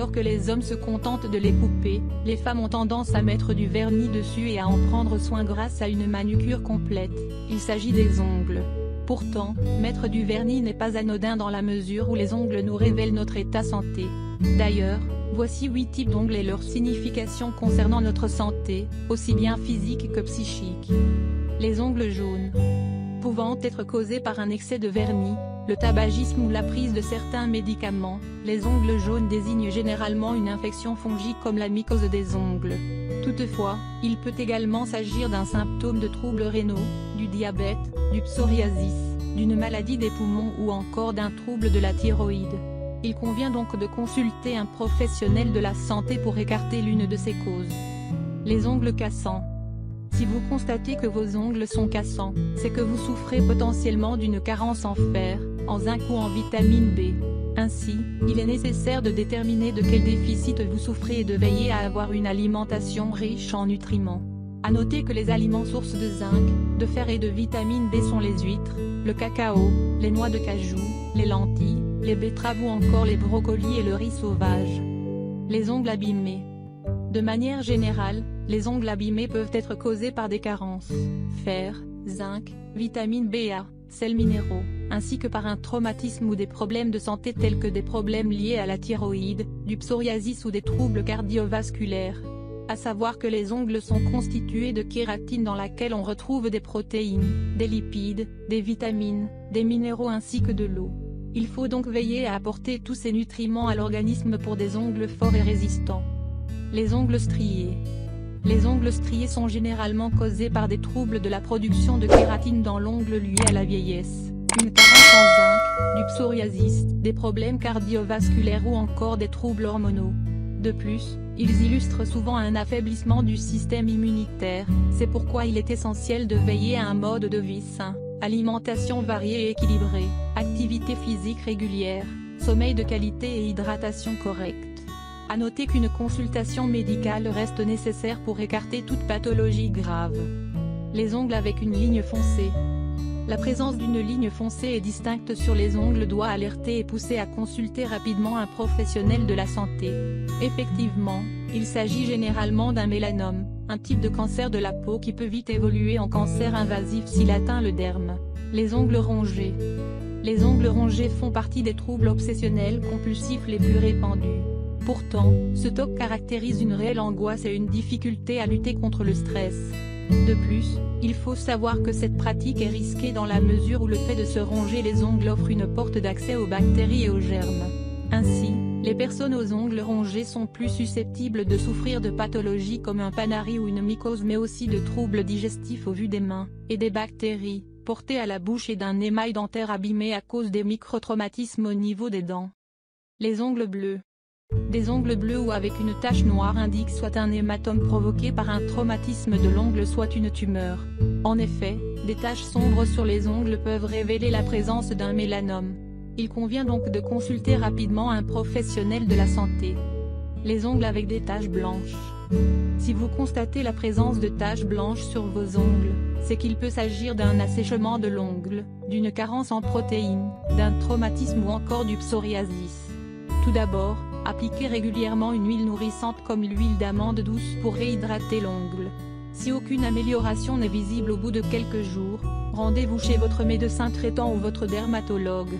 Alors que les hommes se contentent de les couper, les femmes ont tendance à mettre du vernis dessus et à en prendre soin grâce à une manucure complète. Il s'agit des ongles. Pourtant, mettre du vernis n'est pas anodin dans la mesure où les ongles nous révèlent notre état santé. D'ailleurs, voici 8 types d'ongles et leur signification concernant notre santé, aussi bien physique que psychique. Les ongles jaunes. Pouvant être causés par un excès de vernis, le tabagisme ou la prise de certains médicaments, les ongles jaunes désignent généralement une infection fongique comme la mycose des ongles. Toutefois, il peut également s'agir d'un symptôme de troubles rénaux, du diabète, du psoriasis, d'une maladie des poumons ou encore d'un trouble de la thyroïde. Il convient donc de consulter un professionnel de la santé pour écarter l'une de ces causes. Les ongles cassants. Si vous constatez que vos ongles sont cassants, c'est que vous souffrez potentiellement d'une carence en fer, en zinc ou en vitamine B. Ainsi, il est nécessaire de déterminer de quel déficit vous souffrez et de veiller à avoir une alimentation riche en nutriments. À noter que les aliments sources de zinc, de fer et de vitamine B sont les huîtres, le cacao, les noix de cajou, les lentilles, les betteraves ou encore les brocolis et le riz sauvage. Les ongles abîmés. De manière générale, les ongles abîmés peuvent être causés par des carences, fer, zinc, vitamine B1, sels minéraux, ainsi que par un traumatisme ou des problèmes de santé tels que des problèmes liés à la thyroïde, du psoriasis ou des troubles cardiovasculaires. À savoir que les ongles sont constitués de kératine dans laquelle on retrouve des protéines, des lipides, des vitamines, des minéraux ainsi que de l'eau. Il faut donc veiller à apporter tous ces nutriments à l'organisme pour des ongles forts et résistants. Les ongles striés. Les ongles striés sont généralement causés par des troubles de la production de kératine dans l'ongle liés à la vieillesse, une carence en zinc, du psoriasis, des problèmes cardiovasculaires ou encore des troubles hormonaux. De plus, ils illustrent souvent un affaiblissement du système immunitaire, c'est pourquoi il est essentiel de veiller à un mode de vie sain, alimentation variée et équilibrée, activité physique régulière, sommeil de qualité et hydratation correcte. À noter qu'une consultation médicale reste nécessaire pour écarter toute pathologie grave. Les ongles avec une ligne foncée. La présence d'une ligne foncée et distincte sur les ongles doit alerter et pousser à consulter rapidement un professionnel de la santé. Effectivement, il s'agit généralement d'un mélanome, un type de cancer de la peau qui peut vite évoluer en cancer invasif s'il atteint le derme. Les ongles rongés. Les ongles rongés font partie des troubles obsessionnels compulsifs les plus répandus. Pourtant, ce TOC caractérise une réelle angoisse et une difficulté à lutter contre le stress. De plus, il faut savoir que cette pratique est risquée dans la mesure où le fait de se ronger les ongles offre une porte d'accès aux bactéries et aux germes. Ainsi, les personnes aux ongles rongés sont plus susceptibles de souffrir de pathologies comme un panari ou une mycose mais aussi de troubles digestifs au vu des mains, et des bactéries, portées à la bouche et d'un émail dentaire abîmé à cause des microtraumatismes au niveau des dents. Les ongles bleus. Des ongles bleus ou avec une tache noire indiquent soit un hématome provoqué par un traumatisme de l'ongle soit une tumeur. En effet, des taches sombres sur les ongles peuvent révéler la présence d'un mélanome. Il convient donc de consulter rapidement un professionnel de la santé. Les ongles avec des taches blanches. Si vous constatez la présence de taches blanches sur vos ongles, c'est qu'il peut s'agir d'un assèchement de l'ongle, d'une carence en protéines, d'un traumatisme ou encore du psoriasis. Tout d'abord, appliquez régulièrement une huile nourrissante comme l'huile d'amande douce pour réhydrater l'ongle. Si aucune amélioration n'est visible au bout de quelques jours, rendez-vous chez votre médecin traitant ou votre dermatologue.